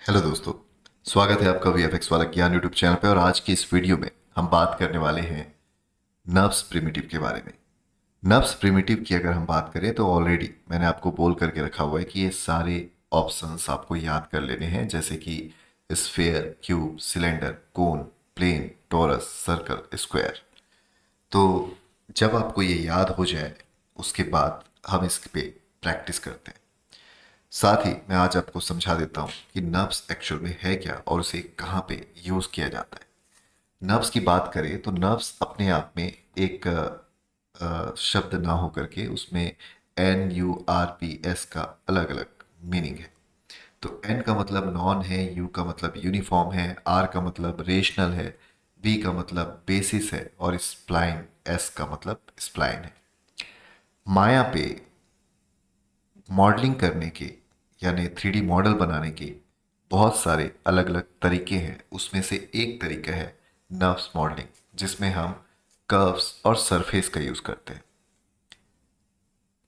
Hello दोस्तों। स्वागत है आपका वीएफएक्स वाला ज्ञान यूट्यूब चैनल पे। और आज की इस वीडियो में हम बात करने वाले हैं नर्व्स प्रिमिटिव के बारे में। नर्व्स प्रिमिटिव की अगर हम बात करें तो ऑलरेडी मैंने आपको बोल करके रखा हुआ है कि ये सारे ऑप्शंस आपको याद कर लेने हैं, जैसे कि स्फेयर, क्यूब, सिलेंडर, कोन, प्लेन, टोरस, सर्कल, स्क्वायर। तो जब आपको ये याद हो जाए उसके बाद हम इस पे प्रैक्टिस करते हैं। साथ ही मैं आज आपको समझा देता हूँ कि नर्व्स एक्चुअल में है क्या और उसे कहाँ पे यूज़ किया जाता है। नर्व्स की बात करें तो नर्व्स अपने आप में एक शब्द ना हो करके उसमें NURVS का अलग अलग मीनिंग है। तो N का मतलब नॉन है, U का मतलब यूनिफॉर्म है, R का मतलब रेशनल है, B का मतलब बेसिस है और स्प्लाइन, S का मतलब स्प्लाइन है। माया पे मॉडलिंग करने के यानी 3D मॉडल बनाने के बहुत सारे अलग अलग तरीके हैं। उसमें से एक तरीका है नर्व्स मॉडलिंग, जिसमें हम कर्व्स और सरफेस का यूज़ करते हैं।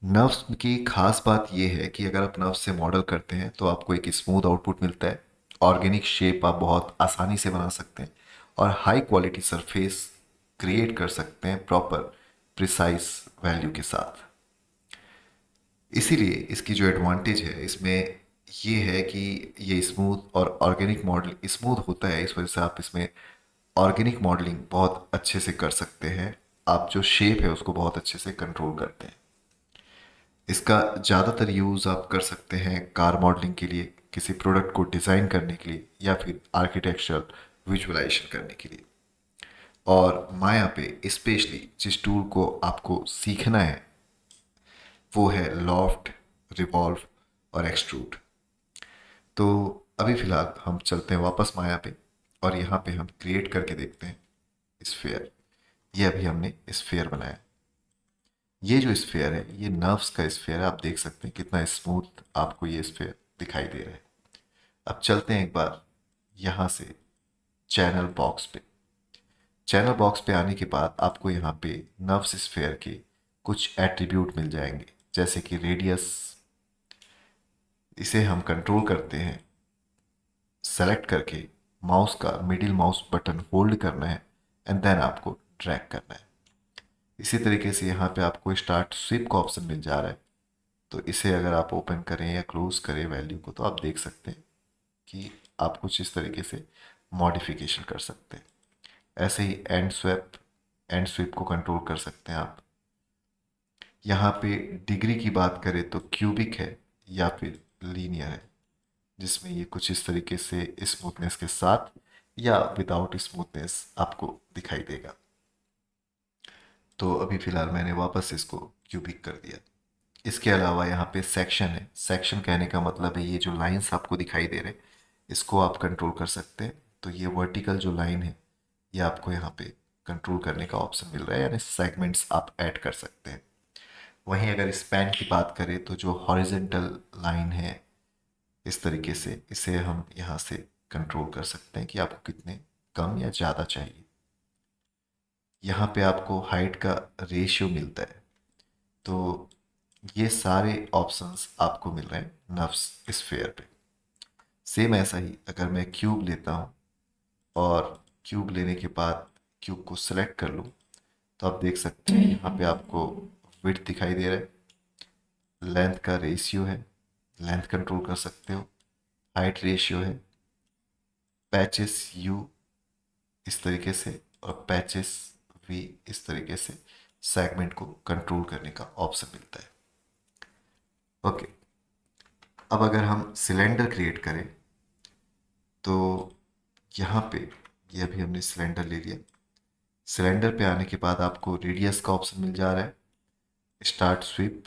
नर्व्स की खास बात यह है कि अगर आप नर्व्स से मॉडल करते हैं तो आपको एक स्मूथ आउटपुट मिलता है, ऑर्गेनिक शेप आप बहुत आसानी से बना सकते हैं और हाई क्वालिटी सरफेस क्रिएट कर सकते हैं प्रॉपर प्रिसाइज वैल्यू के साथ। इसीलिए इसकी जो एडवांटेज है इसमें ये है कि ये स्मूथ और ऑर्गेनिक मॉडल स्मूथ होता है। इस वजह से आप इसमें ऑर्गेनिक मॉडलिंग बहुत अच्छे से कर सकते हैं। आप जो शेप है उसको बहुत अच्छे से कंट्रोल करते हैं। इसका ज़्यादातर यूज़ आप कर सकते हैं कार मॉडलिंग के लिए, किसी प्रोडक्ट को डिज़ाइन करने के लिए या फिर आर्किटेक्चरल विजुअलाइजेशन करने के लिए। और माया पे स्पेशली जिस टूल को आपको सीखना है वो है लॉफ्ट, रिवॉल्व और एक्सट्रूड। तो अभी फ़िलहाल हम चलते हैं वापस माया पे और यहाँ पे हम क्रिएट करके देखते हैं स्फेयर। ये अभी हमने स्फेयर बनाया। ये जो स्फेयर है ये नर्व्स का स्फेयर है। आप देख सकते हैं कितना स्मूथ आपको ये स्फेयर दिखाई दे रहा है। अब चलते हैं एक बार यहाँ से चैनल बॉक्स पे। चैनल बॉक्स पे आने के बाद आपको यहाँ पे नर्व्स स्फेयर के कुछ एट्रीब्यूट मिल जाएंगे, जैसे कि रेडियस। इसे हम कंट्रोल करते हैं सेलेक्ट करके। माउस का मिडिल माउस बटन होल्ड करना है एंड देन आपको ड्रैग करना है। इसी तरीके से यहाँ पे आपको स्टार्ट स्वीप का ऑप्शन मिल जा रहा है। तो इसे अगर आप ओपन करें या क्लोज करें वैल्यू को तो आप देख सकते हैं कि आप कुछ इस तरीके से मॉडिफिकेशन कर सकते हैं। ऐसे ही एंड स्वीप को कंट्रोल कर सकते हैं आप। यहाँ पे डिग्री की बात करें तो क्यूबिक है या फिर लीनियर है, जिसमें ये कुछ इस तरीके से स्मूथनेस के साथ या विदाउट स्मूथनेस आपको दिखाई देगा। तो अभी फ़िलहाल मैंने वापस इसको क्यूबिक कर दिया। इसके अलावा यहाँ पे सेक्शन है। सेक्शन कहने का मतलब है ये जो लाइंस आपको दिखाई दे रहे हैं इसको आप कंट्रोल कर सकते हैं। तो ये वर्टिकल जो लाइन है ये आपको यहाँ पे कंट्रोल करने का ऑप्शन मिल रहा है, यानी सेगमेंट्स आप ऐड कर सकते हैं। वहीं अगर स्पैन की बात करें तो जो हॉरिजेंटल लाइन है इस तरीके से इसे हम यहाँ से कंट्रोल कर सकते हैं कि आपको कितने कम या ज़्यादा चाहिए। यहाँ पे आपको हाइट का रेशियो मिलता है। तो ये सारे ऑप्शंस आपको मिल रहे हैं नर्व्स स्फेयर पे। सेम ऐसा ही अगर मैं क्यूब लेता हूँ और क्यूब लेने के बाद क्यूब को सिलेक्ट कर लूँ तो आप देख सकते हैं यहाँ पे आपको विड्थ दिखाई दे रहा है, लेंथ का रेशियो है, लेंथ कंट्रोल कर सकते हो, हाइट रेशियो है, पैचेस यू इस तरीके से और पैचेस वी इस तरीके से सेगमेंट को कंट्रोल करने का ऑप्शन मिलता है। ओके, अब अगर हम सिलेंडर क्रिएट करें तो यहाँ पे ये अभी हमने सिलेंडर ले लिया। सिलेंडर पे आने के बाद आपको रेडियस का ऑप्शन मिल जा रहा है, start sweep,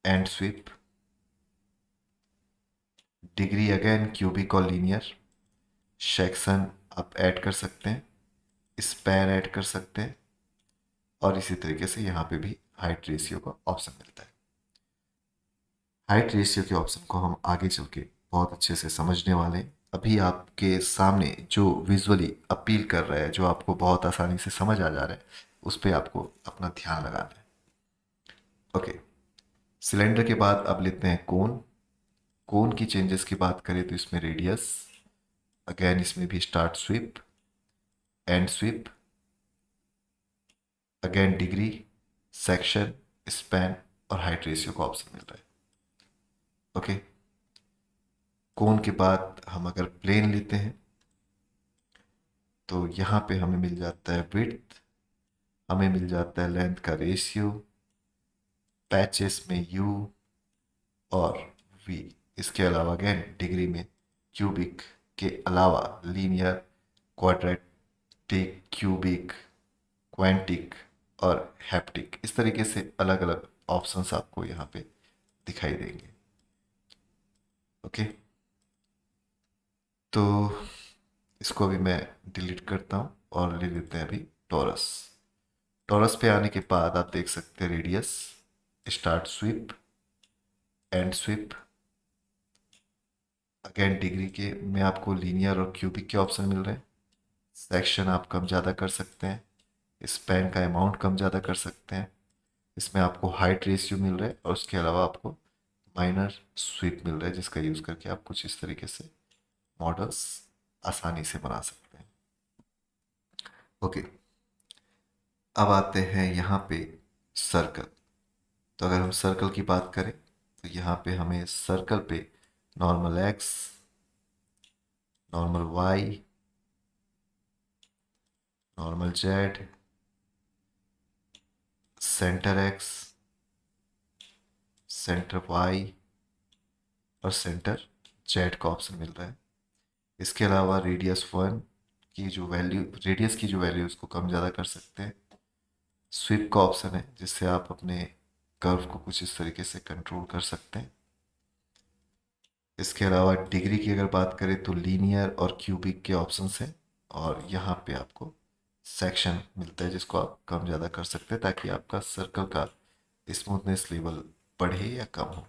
end sweep, degree again cubic और लीनियर, सेक्शन आप ऐड कर सकते हैं, स्पैन ऐड कर सकते हैं और इसी तरीके से यहाँ पे भी हाइट रेशियो का ऑप्शन मिलता है। हाइट रेशियो के ऑप्शन को हम आगे चल के बहुत अच्छे से समझने वाले हैं। अभी आपके सामने जो विजुअली अपील कर रहा है, जो आपको बहुत आसानी से समझ आ जा रहा है, उस पर आपको अपना ध्यान लगाना है। ओके, सिलेंडर के बाद अब लेते हैं कोन। कोन की चेंजेस की बात करें तो इसमें रेडियस, अगेन इसमें भी start sweep, end sweep, again degree, section, span और हाइट रेशियो का ऑप्शन मिल रहा है। ओके, कोन के बाद हम अगर प्लेन लेते हैं तो यहाँ पे हमें मिल जाता है विड्थ, हमें मिल जाता है लेंथ का रेशियो, पैचेस में यू और वी। इसके अलावा अगेन डिग्री में क्यूबिक के अलावा लीनियर, क्वाड्रेटिक, क्यूबिक, क्वांटिक और हैप्टिक, इस तरीके से अलग अलग ऑप्शंस आपको यहाँ पे दिखाई देंगे। ओके, तो इसको अभी मैं डिलीट करता हूँ और ले लेते हैं अभी टॉरस। टॉरस पे आने के बाद आप देख सकते हैं radius, start sweep, end sweep, again degree के में आपको लीनियर और क्यूबिक के ऑप्शन मिल रहे हैं। सेक्शन आप कम ज़्यादा कर सकते हैं, स्पैन का अमाउंट कम ज़्यादा कर सकते हैं, इसमें आपको हाइट रेशियो मिल रहा है और उसके अलावा आपको माइनर स्वीप मिल रहा है, जिसका यूज़ करके आप कुछ इस तरीके से मॉडल्स आसानी से बना सकते हैं। ओके, अब आते हैं यहाँ पे सर्कल। तो अगर हम सर्कल की बात करें तो यहाँ पे हमें सर्कल पे normal X, normal Y, normal Z, center X, center Y और सेंटर जेड का ऑप्शन मिल रहा है। इसके अलावा रेडियस 1 की जो वैल्यू, रेडियस की जो वैल्यू उसको कम ज़्यादा कर सकते हैं। स्वीप का ऑप्शन है जिससे आप अपने कर्व को कुछ इस तरीके से कंट्रोल कर सकते हैं। इसके अलावा डिग्री की अगर बात करें तो लीनियर और क्यूबिक के ऑप्शंस हैं और यहाँ पे आपको सेक्शन मिलता है जिसको आप कम ज़्यादा कर सकते हैं ताकि आपका सर्कल का स्मूथनेस लेवल बढ़े या कम हो।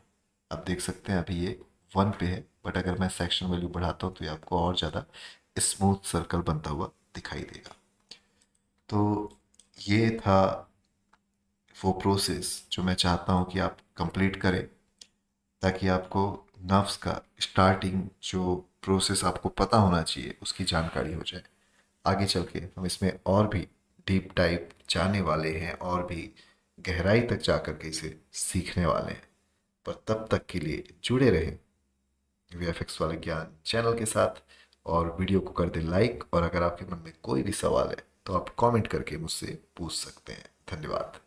आप देख सकते हैं अभी ये 1 पे है, बट अगर मैं सेक्शन वैल्यू बढ़ाता हूँ तो ये आपको और ज़्यादा स्मूथ सर्कल बनता हुआ दिखाई देगा। तो ये था वो प्रोसेस जो मैं चाहता हूँ कि आप कंप्लीट करें ताकि आपको नर्व्स का स्टार्टिंग जो प्रोसेस आपको पता होना चाहिए उसकी जानकारी हो जाए। आगे चल के हम इसमें और भी डीप डाइव जाने वाले हैं और भी गहराई तक जाकर के इसे सीखने वाले हैं। पर तब तक के लिए जुड़े रहें वीएफएक्स वाले ज्ञान चैनल के साथ और वीडियो को कर दें लाइक, और अगर आपके मन में कोई भी सवाल है तो आप कमेंट करके मुझसे पूछ सकते हैं। धन्यवाद।